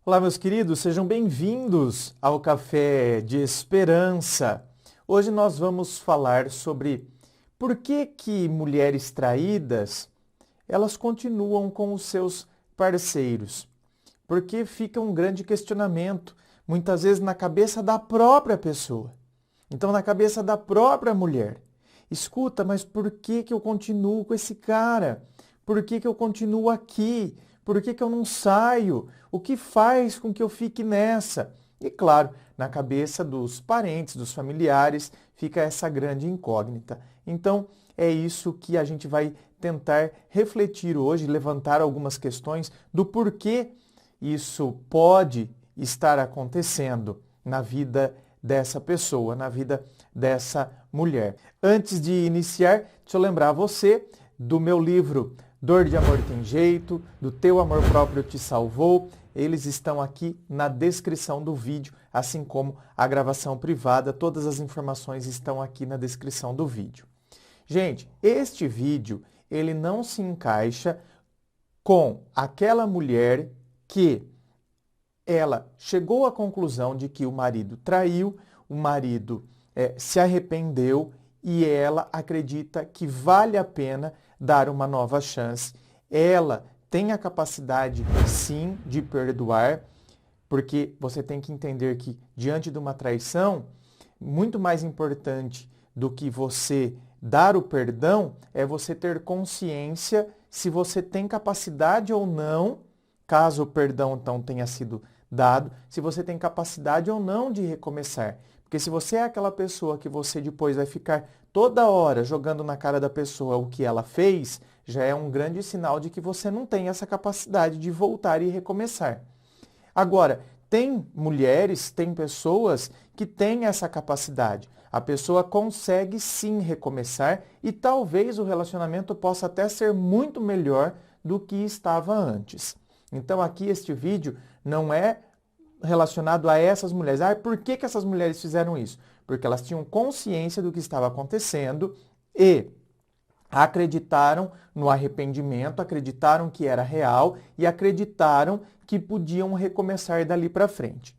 Olá, meus queridos, sejam bem-vindos ao Café de Esperança. Hoje nós vamos falar sobre por que mulheres traídas, elas continuam com os seus parceiros. Porque fica um grande questionamento, muitas vezes na cabeça da própria pessoa. Então, na cabeça da própria mulher. Escuta, mas por que eu continuo com esse cara? Por que eu continuo aqui? Por que eu não saio? O que faz com que eu fique nessa? E claro, na cabeça dos parentes, dos familiares, fica essa grande incógnita. Então, é isso que a gente vai tentar refletir hoje, levantar algumas questões do porquê isso pode estar acontecendo na vida dessa pessoa, na vida dessa mulher. Antes de iniciar, deixa eu lembrar você do meu livro Dor de Amor Tem Jeito, do Teu Amor Próprio Te Salvou. Eles estão aqui na descrição do vídeo, assim como a gravação privada. Todas as informações estão aqui na descrição do vídeo. Gente, este vídeo, ele não se encaixa com aquela mulher que ela chegou à conclusão de que o marido traiu, o marido se arrependeu e ela acredita que vale a pena dar uma nova chance. Ela tem a capacidade, sim, de perdoar, porque você tem que entender que, diante de uma traição, muito mais importante do que você dar o perdão é você ter consciência se você tem capacidade ou não, caso o perdão então tenha sido dado, se você tem capacidade ou não de recomeçar. Porque se você é aquela pessoa que você depois vai ficar toda hora jogando na cara da pessoa o que ela fez, já é um grande sinal de que você não tem essa capacidade de voltar e recomeçar. Agora, tem mulheres, tem pessoas que têm essa capacidade. A pessoa consegue sim recomeçar e talvez o relacionamento possa até ser muito melhor do que estava antes. Então aqui este vídeo não é relacionado a essas mulheres. Por que essas mulheres fizeram isso? Porque elas tinham consciência do que estava acontecendo e acreditaram no arrependimento, acreditaram que era real e acreditaram que podiam recomeçar dali para frente.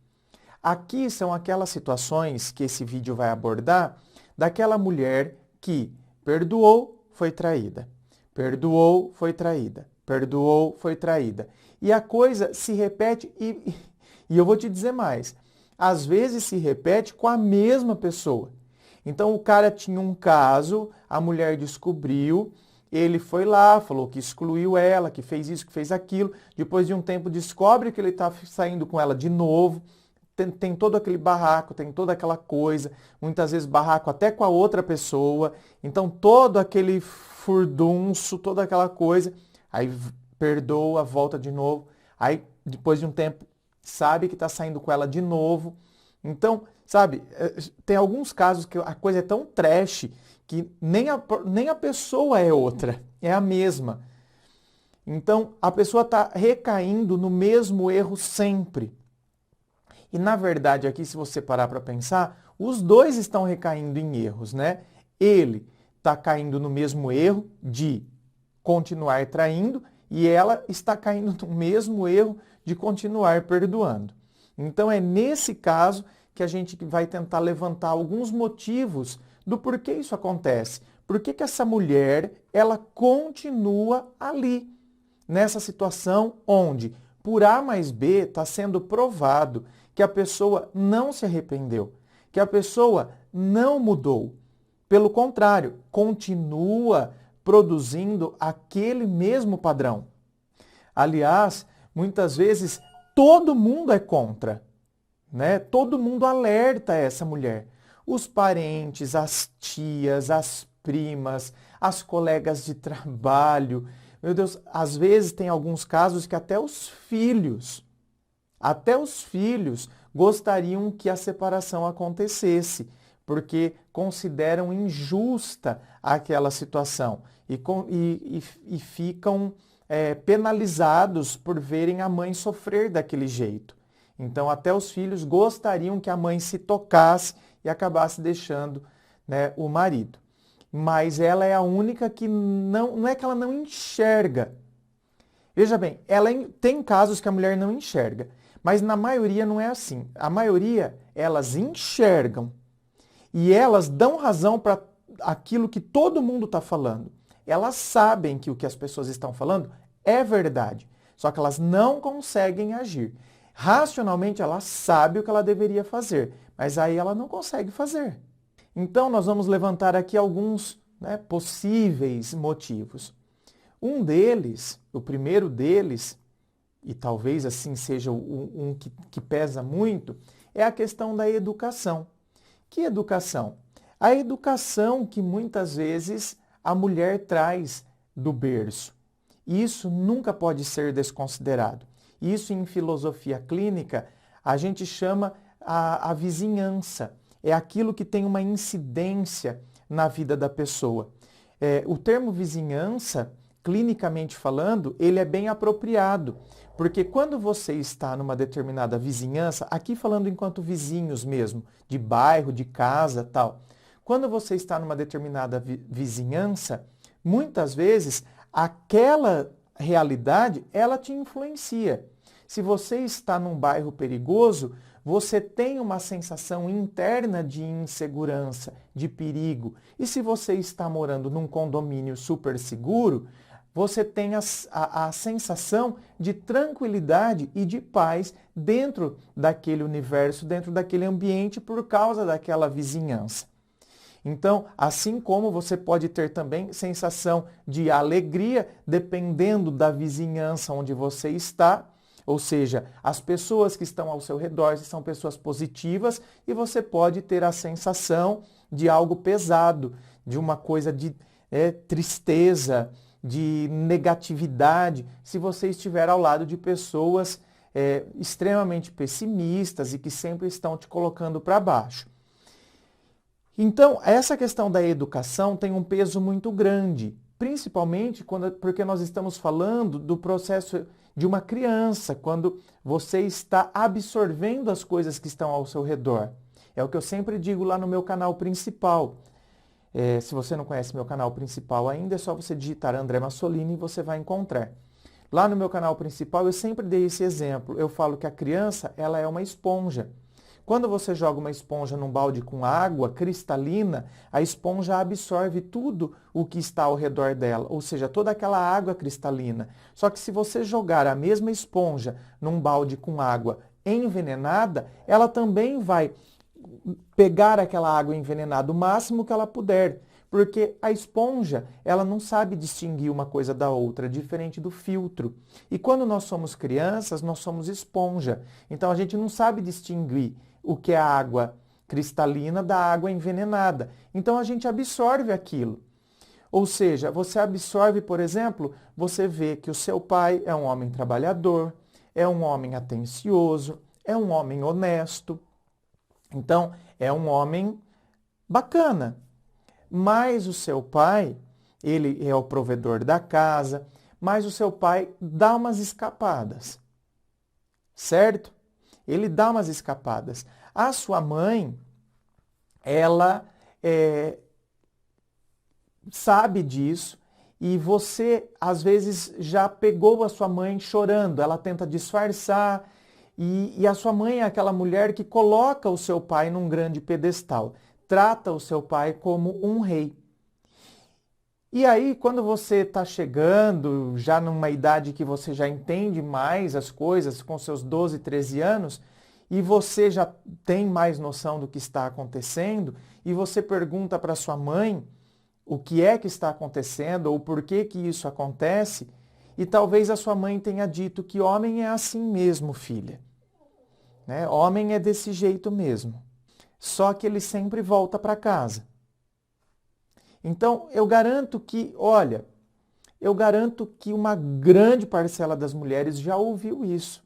Aqui são aquelas situações que esse vídeo vai abordar daquela mulher que perdoou, foi traída. Perdoou, foi traída. Perdoou, foi traída. E a coisa se repete e eu vou te dizer mais. Às vezes se repete com a mesma pessoa. Então o cara tinha um caso, a mulher descobriu, ele foi lá, falou que excluiu ela, que fez isso, que fez aquilo. Depois de um tempo descobre que ele está saindo com ela de novo. Tem todo aquele barraco, tem toda aquela coisa, muitas vezes barraco até com a outra pessoa. Então todo aquele furdunço, toda aquela coisa, aí perdoa, volta de novo. Aí depois de um tempo sabe que está saindo com ela de novo. Então, sabe, tem alguns casos que a coisa é tão trash que nem a pessoa é outra, é a mesma. Então, a pessoa está recaindo no mesmo erro sempre. E, na verdade, aqui, se você parar para pensar, os dois estão recaindo em erros, né? Ele está caindo no mesmo erro de continuar traindo e ela está caindo no mesmo erro de continuar perdoando. Então, é nesse caso que a gente vai tentar levantar alguns motivos do porquê isso acontece. Por que essa mulher, ela continua ali, nessa situação onde, por A mais B, está sendo provado que a pessoa não se arrependeu, que a pessoa não mudou. Pelo contrário, continua produzindo aquele mesmo padrão. Aliás, muitas vezes todo mundo é contra, né? Todo mundo alerta essa mulher. Os parentes, as tias, as primas, as colegas de trabalho. Meu Deus, às vezes tem alguns casos que até os filhos gostariam que a separação acontecesse, porque consideram injusta aquela situação e ficam penalizados por verem a mãe sofrer daquele jeito. Então, até os filhos gostariam que a mãe se tocasse e acabasse deixando, né, o marido. Mas ela é a única que não é que ela não enxerga. Veja bem, tem casos que a mulher não enxerga, Mas na maioria não é assim. A maioria, elas enxergam e elas dão razão para aquilo que todo mundo está falando. Elas sabem que o que as pessoas estão falando é verdade, só que elas não conseguem agir. Racionalmente, ela sabe o que ela deveria fazer, mas aí ela não consegue fazer. Então, nós vamos levantar aqui alguns, possíveis motivos. Um deles, o primeiro deles, e talvez assim seja um que pesa muito, é a questão da educação. Que educação? A educação que muitas vezes a mulher traz do berço. Isso nunca pode ser desconsiderado. Isso em filosofia clínica a gente chama a vizinhança. É aquilo que tem uma incidência na vida da pessoa. O termo vizinhança, clinicamente falando, ele é bem apropriado, porque quando você está numa determinada vizinhança, aqui falando enquanto vizinhos mesmo, de bairro, de casa, tal, quando você está numa determinada vizinhança, muitas vezes aquela realidade, ela te influencia. Se você está num bairro perigoso, você tem uma sensação interna de insegurança, de perigo. E se você está morando num condomínio super seguro, você tem a sensação de tranquilidade e de paz dentro daquele universo, dentro daquele ambiente, por causa daquela vizinhança. Então, assim como você pode ter também sensação de alegria, dependendo da vizinhança onde você está, ou seja, as pessoas que estão ao seu redor são pessoas positivas e você pode ter a sensação de algo pesado, de uma coisa de tristeza, de negatividade, se você estiver ao lado de pessoas extremamente pessimistas e que sempre estão te colocando para baixo. Então, essa questão da educação tem um peso muito grande, principalmente porque nós estamos falando do processo de uma criança, quando você está absorvendo as coisas que estão ao seu redor. É o que eu sempre digo lá no meu canal principal. Se você não conhece meu canal principal ainda, é só você digitar André Massolini e você vai encontrar. Lá no meu canal principal eu sempre dei esse exemplo. Eu falo que a criança, ela é uma esponja. Quando você joga uma esponja num balde com água cristalina, a esponja absorve tudo o que está ao redor dela, ou seja, toda aquela água cristalina. Só que se você jogar a mesma esponja num balde com água envenenada, ela também vai pegar aquela água envenenada o máximo que ela puder, porque a esponja, ela não sabe distinguir uma coisa da outra, diferente do filtro. E quando nós somos crianças, nós somos esponja. Então a gente não sabe distinguir o que é a água cristalina da água envenenada. Então a gente absorve aquilo. Ou seja, você absorve, por exemplo, você vê que o seu pai é um homem trabalhador, é um homem atencioso, é um homem honesto. Então, é um homem bacana. Mas o seu pai, ele é o provedor da casa, mas o seu pai dá umas escapadas. Certo? Ele dá umas escapadas. A sua mãe, ela sabe disso e você, às vezes, já pegou a sua mãe chorando. Ela tenta disfarçar e a sua mãe é aquela mulher que coloca o seu pai num grande pedestal. Trata o seu pai como um rei. E aí, quando você está chegando, já numa idade que você já entende mais as coisas, com seus 12, 13 anos, e você já tem mais noção do que está acontecendo, e você pergunta para sua mãe o que é que está acontecendo, ou por que que isso acontece, e talvez a sua mãe tenha dito que homem é assim mesmo, filha. Homem é desse jeito mesmo. Só que ele sempre volta para casa. Então, eu garanto que uma grande parcela das mulheres já ouviu isso.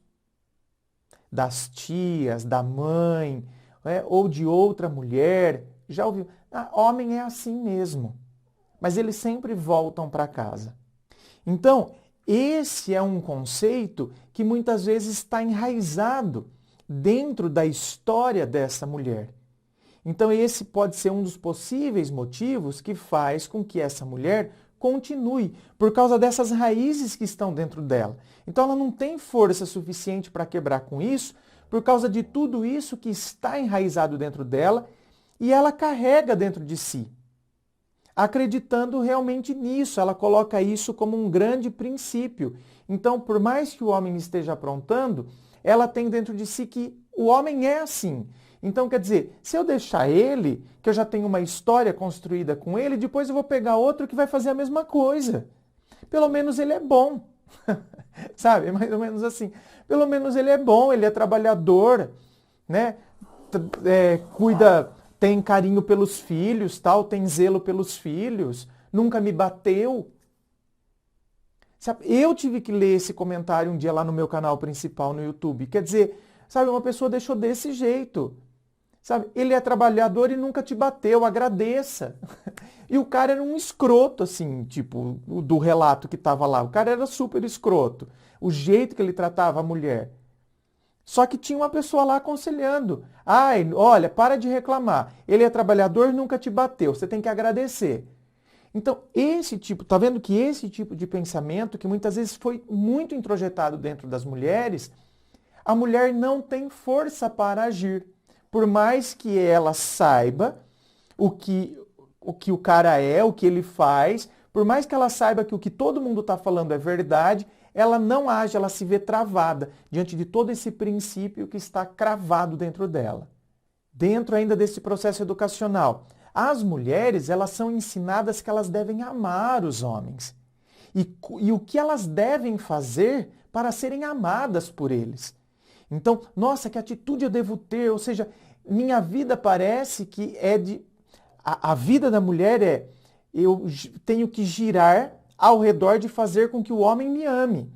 Das tias, da mãe, ou de outra mulher, já ouviu. Homem é assim mesmo. Mas eles sempre voltam para casa. Então, esse é um conceito que muitas vezes está enraizado dentro da história dessa mulher. Então esse pode ser um dos possíveis motivos que faz com que essa mulher continue, por causa dessas raízes que estão dentro dela. Então ela não tem força suficiente para quebrar com isso, por causa de tudo isso que está enraizado dentro dela e ela carrega dentro de si. Acreditando realmente nisso, ela coloca isso como um grande princípio. Então, por mais que o homem esteja aprontando, ela tem dentro de si que o homem é assim. Então, quer dizer, se eu deixar ele, que eu já tenho uma história construída com ele, depois eu vou pegar outro que vai fazer a mesma coisa. Pelo menos ele é bom. Sabe? É mais ou menos assim. Pelo menos ele é bom, ele é trabalhador, né? Cuida, tem carinho pelos filhos, tal, tem zelo pelos filhos, nunca me bateu. Sabe? Eu tive que ler esse comentário um dia lá no meu canal principal no YouTube. Quer dizer, sabe, uma pessoa deixou desse jeito. Sabe? Ele é trabalhador e nunca te bateu, agradeça. E o cara era um escroto, assim, tipo, do relato que estava lá. O cara era super escroto. O jeito que ele tratava a mulher. Só que tinha uma pessoa lá aconselhando. Ai, olha, para de reclamar. Ele é trabalhador e nunca te bateu. Você tem que agradecer. Então, tá vendo que esse tipo de pensamento, que muitas vezes foi muito introjetado dentro das mulheres, a mulher não tem força para agir. Por mais que ela saiba o que o cara é, o que ele faz, por mais que ela saiba que o que todo mundo está falando é verdade, ela não age, ela se vê travada diante de todo esse princípio que está cravado dentro dela. Dentro ainda desse processo educacional, as mulheres, elas são ensinadas que elas devem amar os homens. E o que elas devem fazer para serem amadas por eles. Então, nossa, que atitude eu devo ter? Ou seja, minha vida parece que é de... A vida da mulher eu tenho que girar ao redor de fazer com que o homem me ame.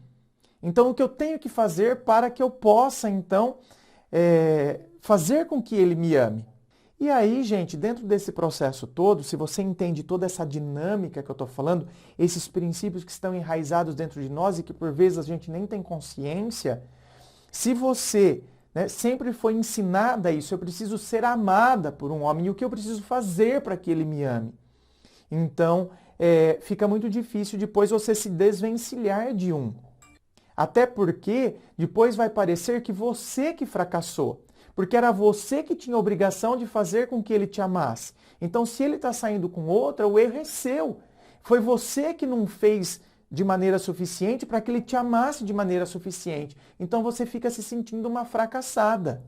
Então, o que eu tenho que fazer para que eu possa, então, fazer com que ele me ame? E aí, gente, dentro desse processo todo, se você entende toda essa dinâmica que eu estou falando, esses princípios que estão enraizados dentro de nós e que por vezes a gente nem tem consciência, se você sempre foi ensinada isso, eu preciso ser amada por um homem e o que eu preciso fazer para que ele me ame? Então, fica muito difícil depois você se desvencilhar de um. Até porque depois vai parecer que você que fracassou. Porque era você que tinha a obrigação de fazer com que ele te amasse. Então, se ele está saindo com outra, o erro é seu. Foi você que não fez de maneira suficiente para que ele te amasse de maneira suficiente. Então, você fica se sentindo uma fracassada.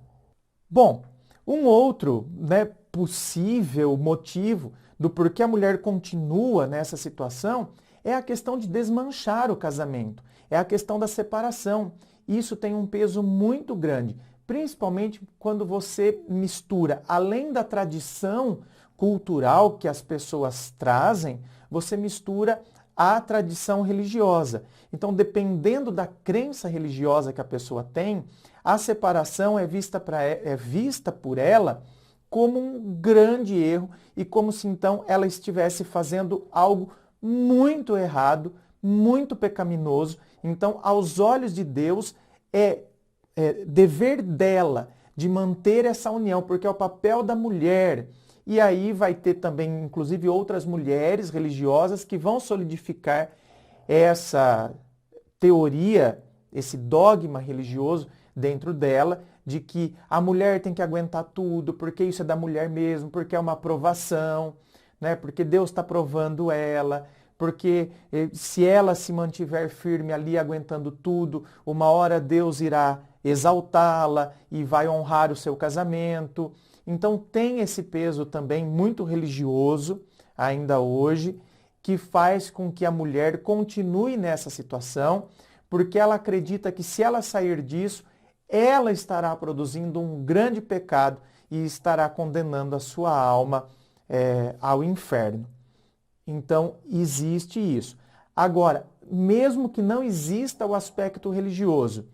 Bom, um outro possível motivo do porquê a mulher continua nessa situação é a questão de desmanchar o casamento. É a questão da separação. Isso tem um peso muito grande. Principalmente quando você mistura, além da tradição cultural que as pessoas trazem, você mistura a tradição religiosa. Então, dependendo da crença religiosa que a pessoa tem, a separação é vista por ela como um grande erro e como se então ela estivesse fazendo algo muito errado, muito pecaminoso. Então, aos olhos de Deus, é dever dela de manter essa união, porque é o papel da mulher. E aí vai ter também, inclusive, outras mulheres religiosas que vão solidificar essa teoria, esse dogma religioso dentro dela, de que a mulher tem que aguentar tudo, porque isso é da mulher mesmo, porque é uma aprovação, porque Deus está provando ela, porque se ela se mantiver firme ali aguentando tudo, uma hora Deus irá exaltá-la e vai honrar o seu casamento. Então tem esse peso também muito religioso, ainda hoje, que faz com que a mulher continue nessa situação, porque ela acredita que se ela sair disso, ela estará produzindo um grande pecado e estará condenando a sua alma ao inferno. Então existe isso. Agora, mesmo que não exista o aspecto religioso,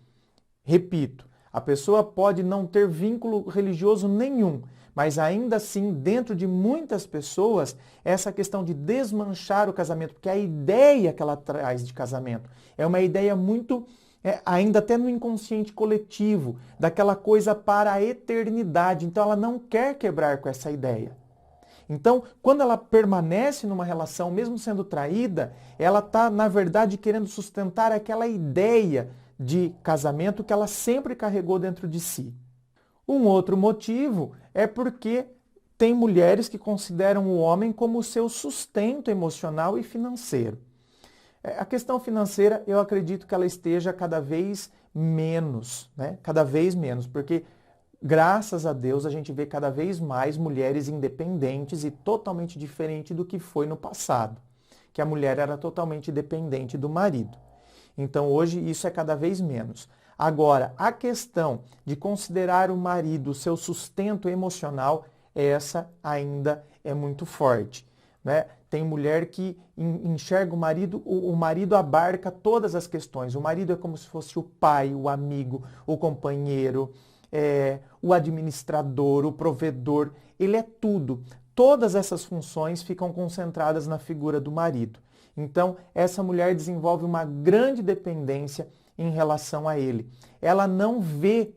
repito, a pessoa pode não ter vínculo religioso nenhum, mas ainda assim, dentro de muitas pessoas, essa questão de desmanchar o casamento, porque a ideia que ela traz de casamento é uma ideia muito, ainda até no inconsciente coletivo, daquela coisa para a eternidade. Então ela não quer quebrar com essa ideia. Então, quando ela permanece numa relação, mesmo sendo traída, ela está, na verdade, querendo sustentar aquela ideia de casamento que ela sempre carregou dentro de si. Um outro motivo é porque tem mulheres que consideram o homem como seu sustento emocional e financeiro. A questão financeira, eu acredito que ela esteja cada vez menos, né? Cada vez menos, porque graças a Deus a gente vê cada vez mais mulheres independentes e totalmente diferente do que foi no passado, que a mulher era totalmente dependente do marido. Então hoje isso é cada vez menos. Agora, a questão de considerar o marido seu sustento emocional, essa ainda é muito forte, né? Tem mulher que enxerga o marido abarca todas as questões. O marido é como se fosse o pai, o amigo, o companheiro, o administrador, o provedor. Ele é tudo. Todas essas funções ficam concentradas na figura do marido. Então, essa mulher desenvolve uma grande dependência em relação a ele. Ela não vê,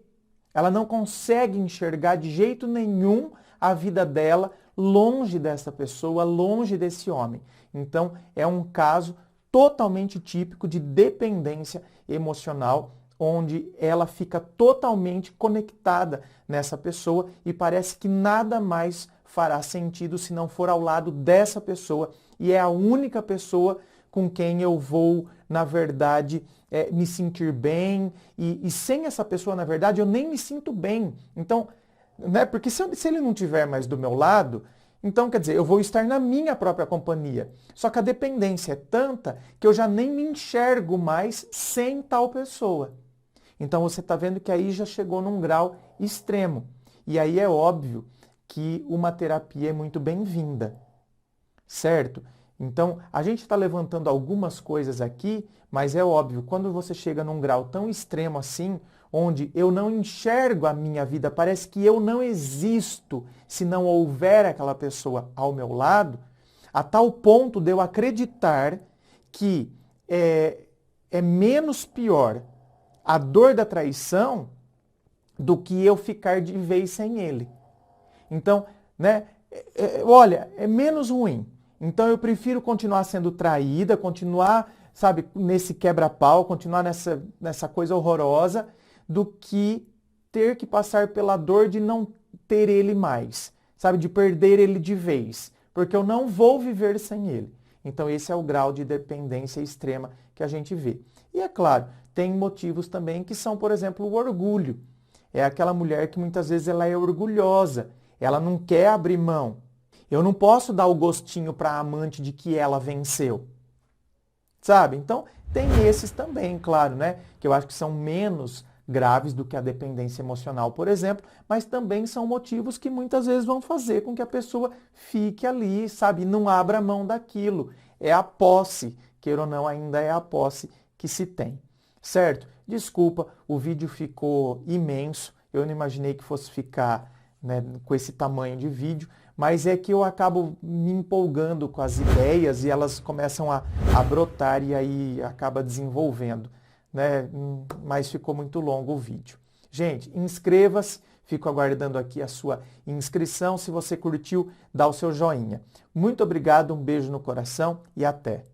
ela não consegue enxergar de jeito nenhum a vida dela longe dessa pessoa, longe desse homem. Então, é um caso totalmente típico de dependência emocional, onde ela fica totalmente conectada nessa pessoa e parece que nada mais fará sentido se não for ao lado dessa pessoa, e é a única pessoa com quem eu vou, na verdade, me sentir bem, e sem essa pessoa, na verdade, eu nem me sinto bem. Então, né, porque se ele não estiver mais do meu lado, então, quer dizer, eu vou estar na minha própria companhia. Só que a dependência é tanta que eu já nem me enxergo mais sem tal pessoa. Então você está vendo que aí já chegou num grau extremo. E aí é óbvio que uma terapia é muito bem-vinda, certo? Então a gente está levantando algumas coisas aqui, mas é óbvio, quando você chega num grau tão extremo assim, onde eu não enxergo a minha vida, parece que eu não existo se não houver aquela pessoa ao meu lado, a tal ponto de eu acreditar que é menos pior a dor da traição do que eu ficar de vez sem ele. Então, né, olha, é menos ruim. Então eu prefiro continuar sendo traída, continuar, sabe, nesse quebra-pau, continuar nessa coisa horrorosa, do que ter que passar pela dor de não ter ele mais, sabe, de perder ele de vez, porque eu não vou viver sem ele. Então esse é o grau de dependência extrema que a gente vê. E é claro, tem motivos também que são, por exemplo, o orgulho. É aquela mulher que muitas vezes ela é orgulhosa, ela não quer abrir mão. Eu não posso dar o gostinho para a amante de que ela venceu. Sabe? Então, tem esses também, claro, né? Que eu acho que são menos graves do que a dependência emocional, por exemplo, mas também são motivos que muitas vezes vão fazer com que a pessoa fique ali, sabe? Não abra mão daquilo. É a posse, queira ou não, ainda é a posse que se tem. Certo? Desculpa, o vídeo ficou imenso. Eu não imaginei que fosse ficar, né, com esse tamanho de vídeo, mas é que eu acabo me empolgando com as ideias e elas começam a brotar e aí acaba desenvolvendo, né? Mas ficou muito longo o vídeo. Gente, inscreva-se, fico aguardando aqui a sua inscrição. Se você curtiu, dá o seu joinha. Muito obrigado, um beijo no coração e até!